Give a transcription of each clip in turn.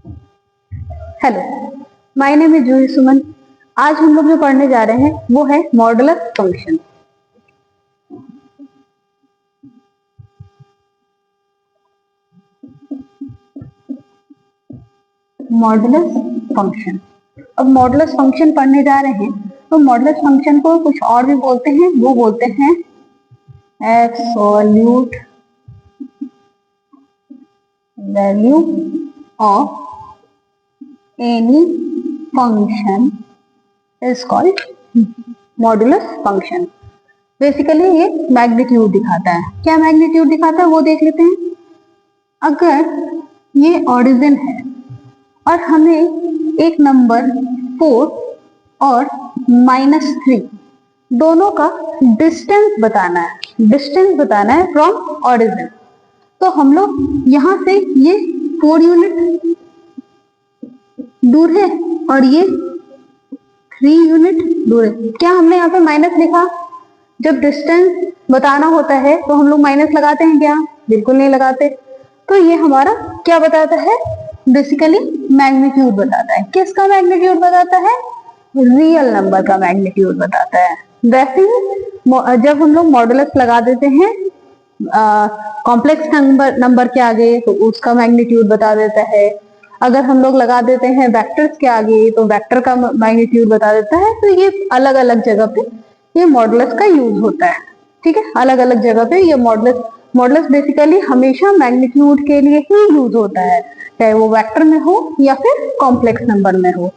Hello, my name is जूही सुमन। आज हम लोग जो पढ़ने जा रहे हैं वो है मॉडुलस फंक्शन। Modulus function. अब मॉडुलस फंक्शन पढ़ने जा रहे हैं तो मॉडुलस फंक्शन को कुछ और भी बोलते हैं, वो बोलते हैं absolute value of any function is called modulus function. Basically ये मैग्नीट्यूड दिखाता है। क्या मैग्नीट्यूड दिखाता है वो देख लेते हैं। अगर ये ऑरिजिन है और हमें एक नंबर 4 और -3 दोनों का डिस्टेंस बताना है फ्रॉम ऑरिजिन, तो हम लोग यहां से ये 4 यूनिट दूर है और ये 3 यूनिट दूर है। क्या हमने यहाँ पे माइनस लिखा? जब डिस्टेंस बताना होता है तो हम लोग माइनस लगाते हैं क्या? बिल्कुल नहीं लगाते। तो ये हमारा क्या बताता है? बेसिकली मैग्नीट्यूड बताता है। किसका मैग्नीट्यूड बताता है? रियल नंबर का मैग्नीट्यूड बताता है। वैसे ही जब हम लोग मॉडुलस लगा देते हैं कॉम्प्लेक्स नंबर के आगे तो उसका मैग्नीट्यूड बता देता है। अगर हम लोग लगा देते हैं वेक्टर्स के आगे तो वेक्टर का मैग्नीट्यूड बता देता है। तो ये अलग अलग जगह पे ये मॉडुलस का यूज होता है। ठीक है, अलग अलग जगह पे ये मॉडुलस बेसिकली हमेशा मैग्नीट्यूड के लिए ही यूज होता है, चाहे वो वेक्टर में हो या फिर कॉम्प्लेक्स नंबर में हो।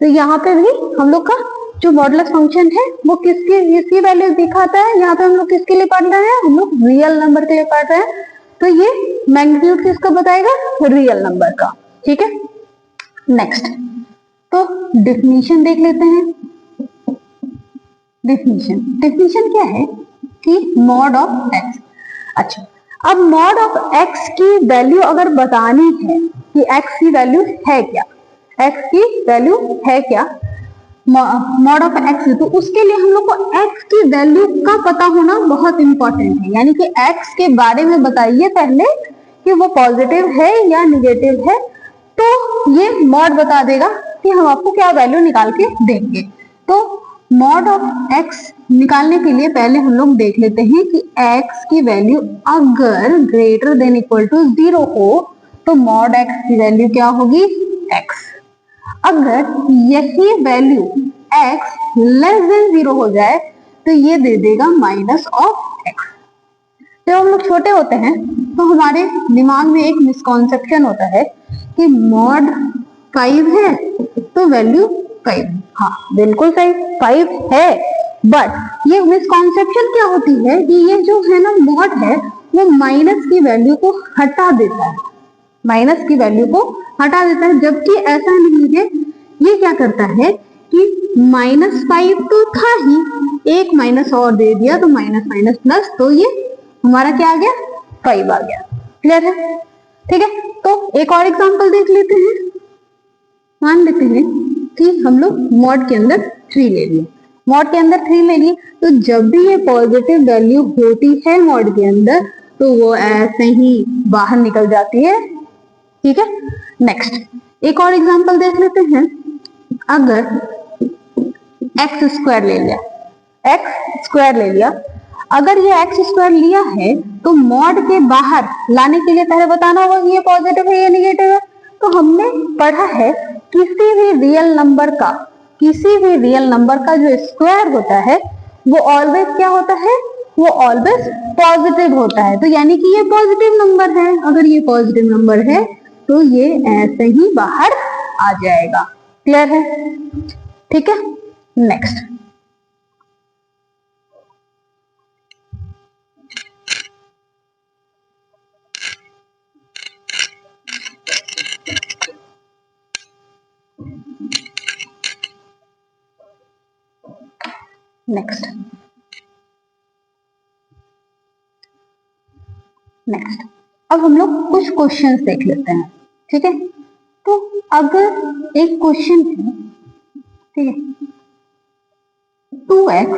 तो यहाँ पे भी हम लोग का जो मॉडुलस फंक्शन है वो किसकी वैल्यू दिखाता है? यहाँ पे हम लोग किसके लिए पढ़ रहे हैं? हम लोग रियल नंबर के लिए पढ़ रहे हैं। तो ये मैग्नीट्यूड किसका बताएगा? रियल नंबर का। ठीक है, नेक्स्ट तो डिफिनीशन देख लेते हैं। डिफिनीशन क्या है कि मॉड ऑफ एक्स। अच्छा, अब मॉड ऑफ एक्स की वैल्यू अगर बतानी है कि एक्स की वैल्यू है क्या, एक्स की वैल्यू है क्या मॉड ऑफ एक्स, तो उसके लिए हम लोग को एक्स की वैल्यू का पता होना बहुत इंपॉर्टेंट है। यानी कि एक्स के बारे में बताइए पहले कि वो पॉजिटिव है या निगेटिव है, तो ये मॉड बता देगा कि हम आपको क्या वैल्यू निकाल के देंगे। तो मॉड ऑफ एक्स निकालने के लिए पहले हम लोग देख लेते हैं कि एक्स की वैल्यू अगर ग्रेटर देन इक्वल टू 0 हो तो मॉड एक्स की वैल्यू क्या होगी? एक्स। अगर यही वैल्यू एक्स लेस देन 0 हो जाए तो ये दे देगा माइनस ऑफ एक्स। जब हम लोग छोटे होते हैं तो हमारे दिमाग में एक मिसकॉन्सेप्शन होता है कि मॉड 5 है तो वैल्यू 5। हाँ बिल्कुल सही, 5 है। बट ये मिसकॉन्सेप्शन क्या होती है कि ये जो है ना मॉड है वो माइनस की वैल्यू को हटा देता है, माइनस की वैल्यू को हटा देता है। जबकि ऐसा नहीं है, ये क्या करता है कि -5 तो था ही, एक माइनस और दे दिया तो माइनस माइनस प्लस, तो ये हमारा क्या आ गया? 5 आ गया। क्लियर है? ठीक है, तो एक और एग्जांपल देख लेते हैं। मान लेते हैं कि हम लोग मॉड के अंदर 3 ले लिए, मॉड के अंदर 3 ले लिए, तो जब भी ये पॉजिटिव वैल्यू होती है मॉड के अंदर तो वो ऐसे ही बाहर निकल जाती है। ठीक है, नेक्स्ट एक और एग्जांपल देख लेते हैं। अगर एक्स स्क्वायर ले लिया, एक्स स्क्वायर ले लिया, अगर ये एक्स स्क्वायर लिया है तो मॉड के बाहर लाने के लिए पहले बताना होगा कि ये पॉजिटिव है या निगेटिव है। तो हमने पढ़ा है किसी भी रियल नंबर का जो स्क्वायर होता है वो ऑलवेज क्या होता है? वो ऑलवेज पॉजिटिव होता है। तो यानी कि ये पॉजिटिव नंबर है। अगर ये पॉजिटिव नंबर है तो ये ऐसे ही बाहर आ जाएगा। क्लियर है? ठीक है, नेक्स्ट अब हम लोग कुछ क्वेश्चंस देख लेते हैं। ठीक है, तो अगर एक क्वेश्चन है, ठीक है, 2x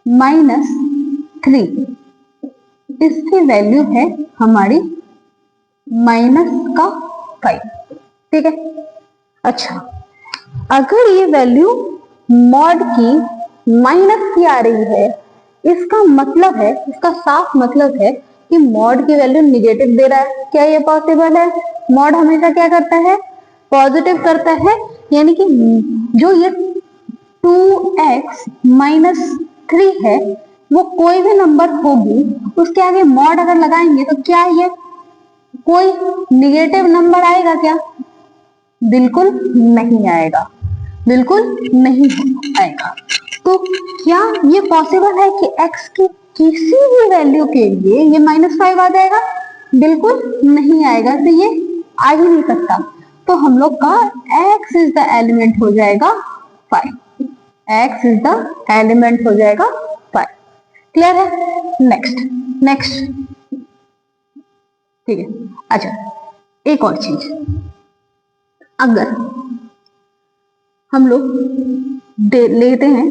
-3, इसकी वैल्यू है हमारी -5। ठीक है। अच्छा, अगर ये वैल्यू मॉड की माइनस की आ रही है, इसका मतलब है, इसका साफ मतलब है कि मॉड की वैल्यू निगेटिव दे रहा है। क्या ये पॉसिबल है? मॉड हमेशा क्या करता है? पॉजिटिव करता है। यानी कि जो ये 2x माइनस 3 है, वो कोई भी नंबर होगी, उसके आगे मॉड अगर लगाएंगे तो क्या ये कोई निगेटिव नंबर आएगा क्या? बिल्कुल नहीं आएगा, बिल्कुल नहीं आएगा। तो क्या ये पॉसिबल है कि x की किसी भी वैल्यू के लिए ये -5 आ जाएगा? बिल्कुल नहीं आएगा, तो ये आ ही नहीं सकता। तो हम लोग का x इज द एलिमेंट हो जाएगा 5। x इज द एलिमेंट हो जाएगा 5। क्लियर है? नेक्स्ट ठीक है। अच्छा, एक और चीज, अगर हम लोग लेते हैं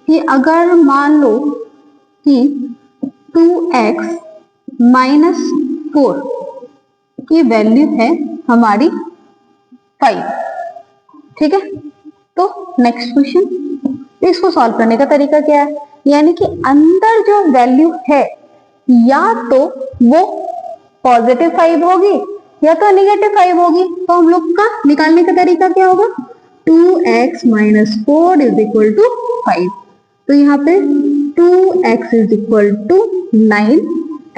कि अगर मान लो कि 2x माइनस 4 की वैल्यू है हमारी 5, ठीक है। तो नेक्स्ट क्वेश्चन, इसको सॉल्व करने का तरीका क्या है? यानी कि अंदर जो वैल्यू है या तो वो पॉजिटिव 5 होगी या तो नेगेटिव 5 होगी। तो हम लोग का निकालने का तरीका क्या होगा? 2x minus 4 is equal to 5। तो यहाँ पे 2x is equal to 9,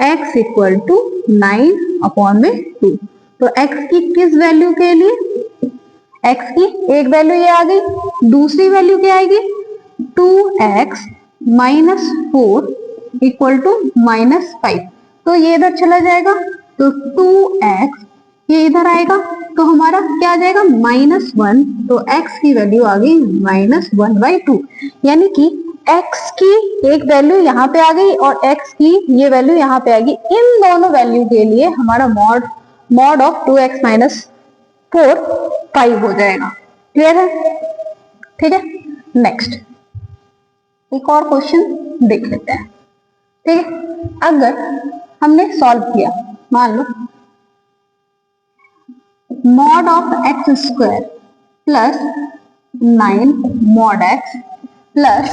x equal to 9 upon में 2। तो x की किस वैल्यू के लिए? x की एक वैल्यू ये आ गई, दूसरी वैल्यू क्या आएगी? 2x minus 4 equal to -5। तो ये इधर चला जाएगा, तो 2x ये इधर आएगा, तो हमारा क्या आ जाएगा? -1। तो x की वैल्यू आ गई -1/2। यानी कि x की एक वैल्यू यहाँ पे आ गई और x की ये वैल्यू यहाँ पे आ गई। इन दोनों वैल्यू के लिए हमारा मॉड ऑफ 2x माइनस 4 5 हो जाएगा। क्लियर है? ठीक है। नेक्स्ट एक और क्वेश्चन देख लेते हैं। ठीक है, अगर हमने सॉल्व किया, मान लो mod of x square plus 9 mod x plus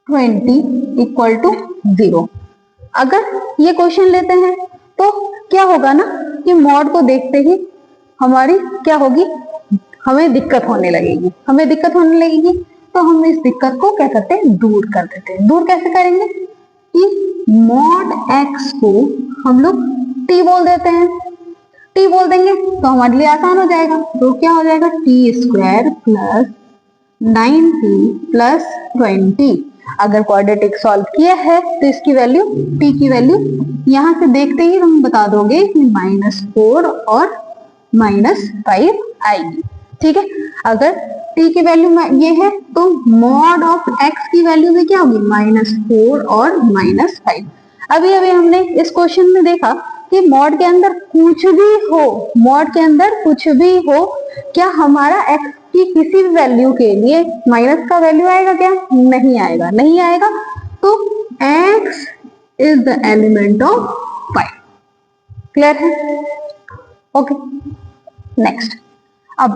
20 equal to 0। अगर ये क्वेश्चन लेते हैं तो क्या होगा ना कि मॉड को देखते ही हमारी क्या होगी? हमें दिक्कत होने लगेगी। तो हम इस दिक्कत को क्या करते हैं? दूर कर देते हैं। दूर कैसे करेंगे? कि मॉड x को हम लोग t बोल देते हैं। t बोल देंगे तो हमारे लिए आसान हो जाएगा। तो क्या हो जाएगा? T square plus 9t plus 20। अगर क्वाड्रेटिक सॉल्व किया है तो इसकी वैल्यू, t की वैल्यू यहां से देखते ही हम बता दोगे कि -4 और -5 आएगी। ठीक है, अगर t की वैल्यू ये है तो मॉड ऑफ x की वैल्यू भी क्या होगी? -4 और -5। अभी हमने इस क्वेश्चन में देखा कि मॉड के अंदर कुछ भी हो, क्या हमारा x की किसी भी वैल्यू के लिए माइनस का वैल्यू आएगा क्या? नहीं आएगा। तो x is the element of 5। Clear है? Okay, next. अब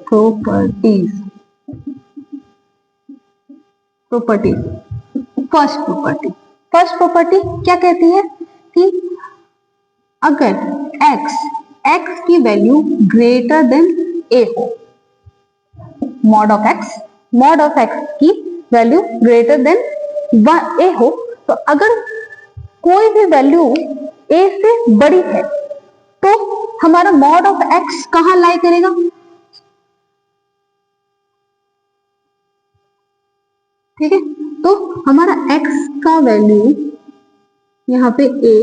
प्रॉपर्टीज। फर्स्ट प्रॉपर्टी क्या कहती है कि अगर x की वैल्यू ग्रेटर देन a हो, मॉड ऑफ x की वैल्यू ग्रेटर देन a हो, तो अगर कोई भी वैल्यू a से बड़ी है तो हमारा मॉड ऑफ x कहां लाई करेगा? ठीक है, तो हमारा x का वैल्यू यहाँ पे a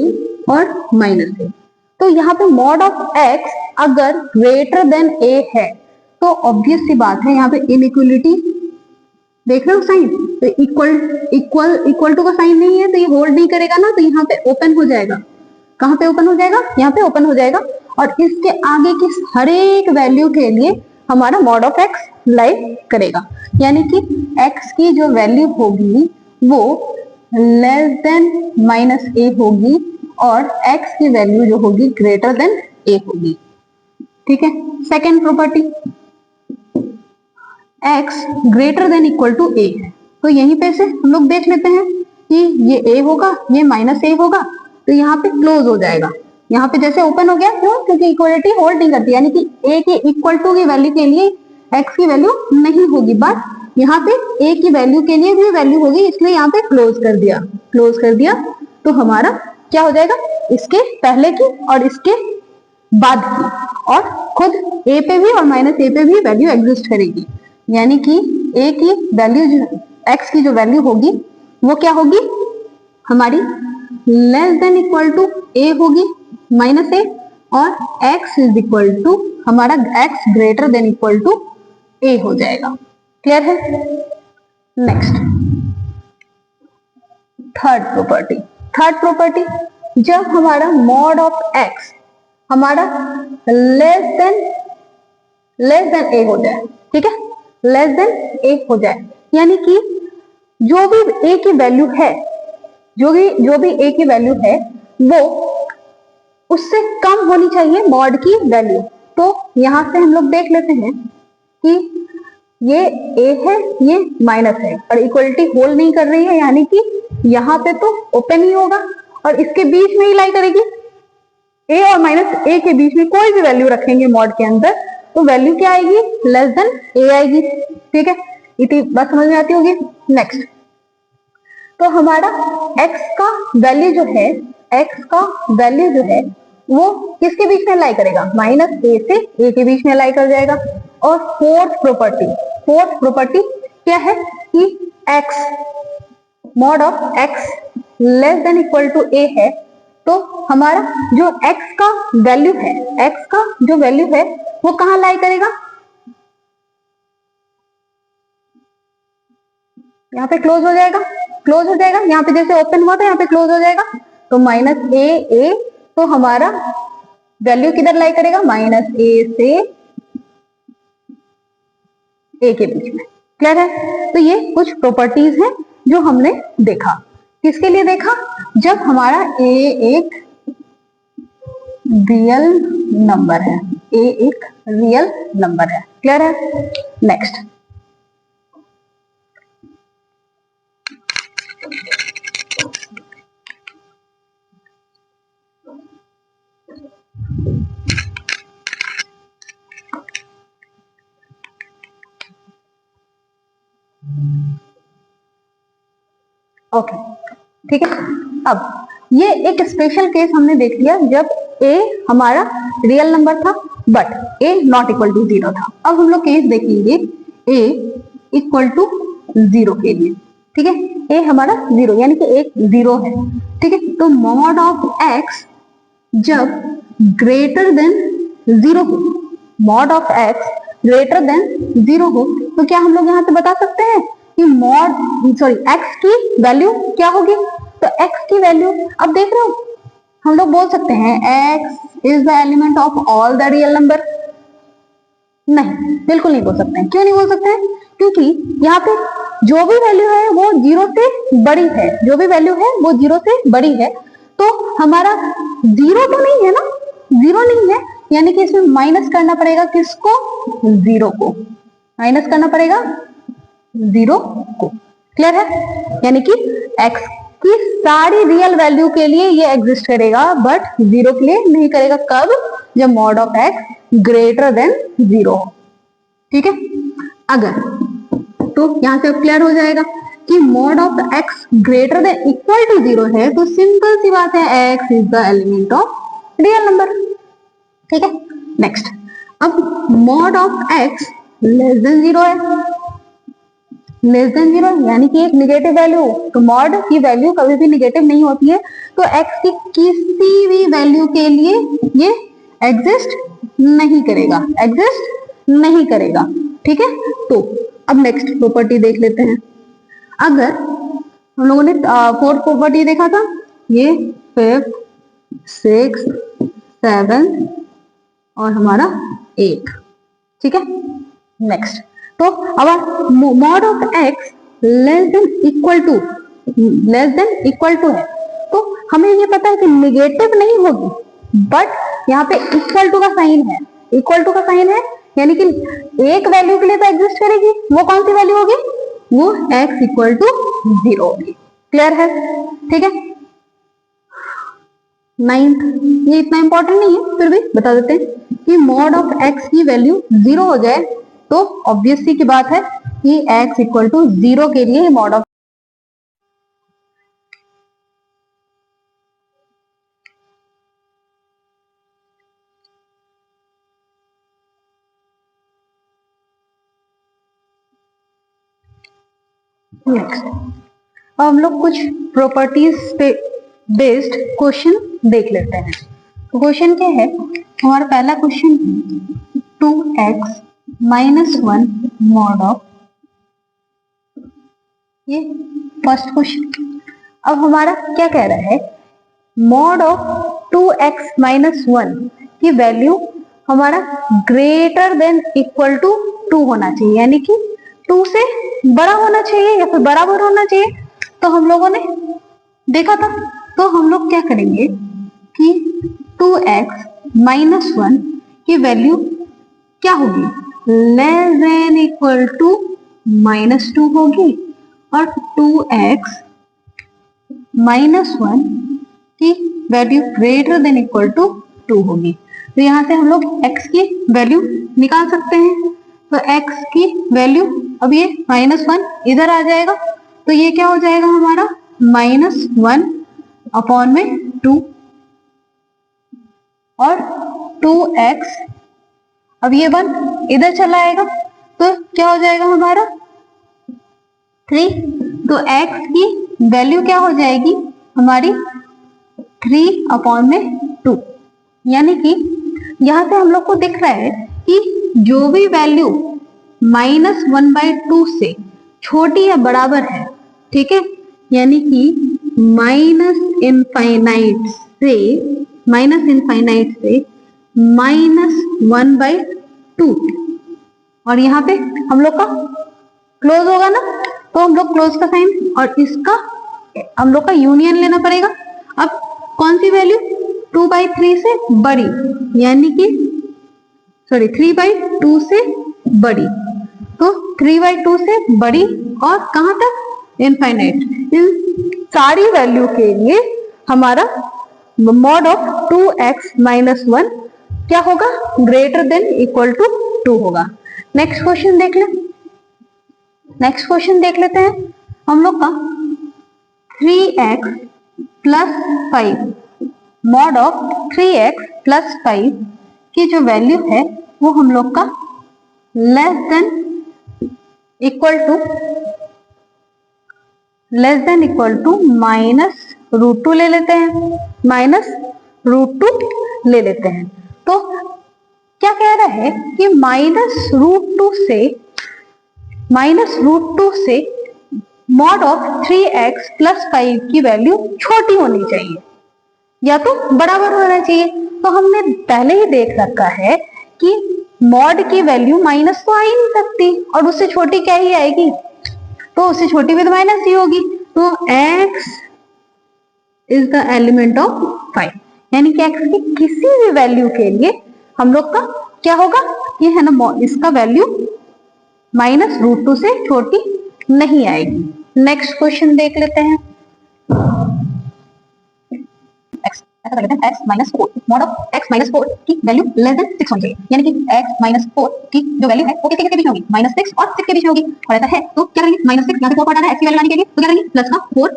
और माइनस है। तो यहाँ पे मॉड ऑफ x अगर ग्रेटर देन a है तो ऑब्वियस सी बात है यहाँ पे इनइक्वलिटी देख रहे हो साइन, तो इक्वल टू का साइन नहीं है तो ये होल्ड नहीं करेगा ना, तो यहाँ पे ओपन हो जाएगा। कहाँ पे ओपन हो जाएगा? यहाँ पे ओपन हो जाएगा। और इसके आगे की हर एक वैल्यू के लिए हमारा मॉड ऑफ x लाई करेगा। यानी कि x की जो वैल्यू होगी वो लेस देन -a होगी और x की वैल्यू जो होगी ग्रेटर देन a होगी। ठीक है। Second property, x greater than equal to a है, तो यहीं पे से हम लोग देख लेते हैं कि ये a होगा, ये माइनस ए होगा, तो यहाँ पे क्लोज हो जाएगा। यहाँ पे जैसे ओपन हो गया, क्यों? क्योंकि इक्वलिटी होल्ड नहीं करती, यानी कि a के इक्वल टू की वैल्यू के लिए x की वैल्यू नहीं होगी, बट यहाँ पे a की वैल्यू के लिए भी वैल्यू होगी, इसलिए यहाँ पे क्लोज कर दिया। क्लोज कर दिया तो हमारा क्या हो जाएगा, इसके पहले की और इसके बाद की, और खुद a पे भी और माइनस ए पे भी वैल्यू एग्जिस्ट करेगी, यानी कि a की वैल्यू x की जो वैल्यू होगी वो क्या होगी हमारी, less than equal to a होगी माइनस ए, और x इज इक्वल टू हमारा x greater than equal to a हो जाएगा। क्लियर है? Next third property. Third property, जब हमारा मॉड ऑफ x हमारा लेस देन a हो जाए, ठीक है, लेस देन a हो जाए, यानी कि जो भी a की वैल्यू है, जो भी a की वैल्यू है वो उससे कम होनी चाहिए मॉड की वैल्यू। तो यहां से हम लोग देख लेते हैं कि ये a है, ये माइनस है, और इक्वलिटी होल्ड नहीं कर रही है, यानी कि यहाँ पे तो ओपन ही होगा और इसके बीच में ही लाई करेगी। a और माइनस a के बीच में कोई भी वैल्यू रखेंगे मॉड के अंदर, तो वैल्यू क्या आएगी, लेस देन a आएगी। ठीक है, इतनी बात समझ में आती होगी। नेक्स्ट, तो हमारा x का वैल्यू जो है, x का वैल्यू जो है वो किसके बीच में लाई करेगा, माइनस a से a के बीच में लाई कर जाएगा। और फोर्थ प्रॉपर्टी क्या है कि x mod of x less than equal to a है, तो हमारा जो x का वैल्यू है, x का जो वैल्यू है वो कहां लाई करेगा, यहाँ पे क्लोज हो जाएगा, क्लोज हो जाएगा, यहाँ पे जैसे ओपन हुआ था यहाँ पे क्लोज हो जाएगा, तो माइनस a, तो हमारा वैल्यू किधर लाई करेगा, माइनस a से a के बीच में। क्लियर है? तो ये कुछ प्रॉपर्टीज हैं जो हमने देखा। किसके लिए देखा, जब हमारा a एक रियल नंबर है, a एक रियल नंबर है। क्लियर है? नेक्स्ट, ओके, ठीक है। अब ये एक स्पेशल केस हमने देख लिया जब a हमारा रियल नंबर था but a not equal to 0 था। अब हम लोग केस देखेंगे a इक्वल टू 0 के लिए। ठीक है, a हमारा 0 यानी कि एक 0 है। ठीक है, तो मॉड ऑफ x जब ग्रेटर देन 0 हो, mod of x greater then 0 हो, तो क्या हम लोग यहाँ से बता सकते हैं कि x की वैल्यू क्या होगी। तो x की वैल्यू, अब देख रहे हो, हम लोग बोल सकते हैं x is the element of all the real number. नहीं, बिल्कुल नहीं बोल सकते हैं। क्यों नहीं बोल सकते हैं? क्योंकि यहाँ पे जो भी वैल्यू है वो 0 से बड़ी है, जो भी वैल्यू है वो 0 से बड़ी है, तो हमारा 0 तो नहीं है ना, 0 नहीं है, यानी कि इसमें माइनस करना पड़ेगा किसको, 0 को माइनस करना पड़ेगा, 0 को। क्लियर है? यानी कि x की सारी रियल वैल्यू के लिए ये एग्जिस्ट करेगा बट 0 के लिए नहीं करेगा। कब? जब mod of x greater then 0 हो। ठीक है, अगर तो यहां से क्लियर हो जाएगा कि mod of x greater than equal to 0 है, तो सिंपल सी बात है x is the element of real number. ठीक है, नेक्स्ट, अब mod of x less than 0 है, लेस देन 0 यानी कि एक निगेटिव वैल्यू, तो मॉड की वैल्यू कभी भी निगेटिव नहीं होती है, तो x की किसी भी वैल्यू के लिए ये एग्जिस्ट नहीं करेगा, एग्जिस्ट नहीं करेगा। ठीक है, तो अब नेक्स्ट प्रॉपर्टी देख लेते हैं। अगर हम लोगों ने फोर्थ प्रॉपर्टी देखा था, ये 5th 6th 7th और हमारा 8। ठीक है, नेक्स्ट, तो अब mod of x less than equal to है, तो हमें ये पता है कि निगेटिव नहीं होगी, बट यहाँ पे इक्वल टू का साइन है, इक्वल टू का साइन है, यानी कि एक वैल्यू के लिए तो एग्जिस्ट करेगी, वो कौन सी वैल्यू होगी, वो x इक्वल टू 0 होगी। क्लियर है, ठीक है। 9th, ये इतना इंपॉर्टेंट नहीं है, फिर भी बता देते हैं कि मॉड ऑफ x की वैल्यू 0 हो जाए तो ऑब्वियस सी की बात है कि x इक्वल टू 0 के लिए मॉड ऑफ नेक्स्ट अब हम लोग कुछ प्रॉपर्टीज पे बेस्ड क्वेश्चन देख लेते हैं। तो क्वेश्चन क्या है, हमारा पहला question 2x minus 1 mod of, ये फर्स्ट क्वेश्चन। अब हमारा क्या कह रहा है, मॉड ऑफ 2x माइनस 1 की वैल्यू हमारा ग्रेटर देन इक्वल टू 2 होना चाहिए, यानी कि 2 से बड़ा होना चाहिए या फिर बराबर होना चाहिए। तो हम लोगों ने देखा था, तो हम लोग क्या करेंगे कि 2x माइनस 1 की वैल्यू क्या होगी, लेस देन इक्वल टू -2 होगी, और 2x माइनस 1 की value greater than equal to 2 होगी। तो यहां से हम लोग x की वैल्यू निकाल सकते हैं। तो x की वैल्यू, अब ये -1 इधर आ जाएगा, तो ये क्या हो जाएगा हमारा -1 अपॉन में 2, और 2x, अब ये 1 इधर चला आएगा तो क्या हो जाएगा हमारा 3। तो x की वैल्यू क्या हो जाएगी हमारी 3 अपॉन में 2, यानी कि यहां से हम लोग को दिख रहा है कि जो भी वैल्यू -1/2 से छोटी या बराबर है, ठीक है, यानी कि माइनस इनफाइनाइट से -1/2, और यहाँ पे हम लोग का क्लोज होगा ना, तो हम लोग क्लोज का साइन और इसका हम लोग का यूनियन लेना पड़ेगा। अब कौन सी वैल्यू 2/3 से बड़ी, यानी कि 3/2 से बड़ी, तो 3/2 से बड़ी और कहां तक इनफाइनाइट। इन सारी वैल्यू के लिए हमारा मॉड ऑफ 2x माइनस 1 क्या होगा, ग्रेटर देन इक्वल टू 2 होगा। नेक्स्ट क्वेश्चन देख लेते हैं हम लोग का 3x plus 5, mod of 3x plus 5 की जो वैल्यू है वो हम लोग का लेस देन इक्वल टू -√2 ले लेते हैं, -√2 तो क्या कह रहा है कि -√2 से मॉड ऑफ 3x प्लस 5 की वैल्यू छोटी होनी चाहिए या तो बराबर होना चाहिए। तो हमने पहले ही देख रखा है कि मॉड की वैल्यू माइनस तो आ ही नहीं सकती, और उससे छोटी क्या ही आएगी, तो उससे छोटी भी तो माइनस ही होगी। तो x is the element of 5, यानी कि x की किसी भी वैल्यू के लिए हम लोग का क्या होगा, ये है ना, इसका वैल्यू -√2 से छोटी नहीं आएगी। नेक्स्ट क्वेश्चन देख लेते हैं, ऐसा कर लेते हैं x minus 4, mod of x minus 4 की वैल्यू लेस देन 6 होनी चाहिए, यानी कि x माइनस 4 की जो वैल्यू है वो किसके बीच में होगी, -6 और 6 के बीच में होगी। और ऐसा है तो क्या करेंगे, -6 यहाँ से 4 हटाना है x की वैल्यू लाने के लिए, तो क्या करेंगे प्लस का 4, तो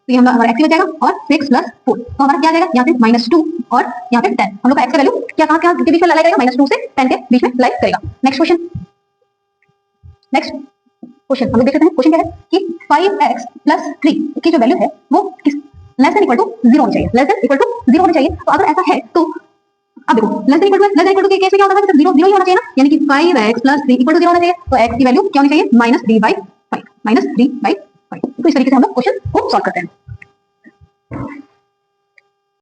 ये हमारा x हो जाएगा, और 6 प्लस 4, तो हमारा क्या आ जाएगा, यहाँ पे -2 और यहाँ पे 10। हम लोग का x की वैल्यू क्या कहाँ के बीच में लाई करेगा, -2 से 10 के बीच में लाई करेगा। नेक्स्ट क्वेश्चन हम लोग देख लेते हैं, क्वेश्चन क्या है कि 5x प्लस 3 की जो वैल्यू है वो किस लेस देन इक्वल टू 0 होनी चाहिए, लेस देन इक्वल टू 0 होनी चाहिए। तो अगर ऐसा है तो अब देखो लेस देन इक्वल टू के केस में क्या होता है, 0 ही होना चाहिए ना, यानी कि 5x प्लस 3 इक्वल टू 0 होना चाहिए। तो x की वैल्यू क्या होनी चाहिए, -3/5, -3/5। तो इस तरीके से हम लोग क्वेश्चन को सॉल्व करते हैं।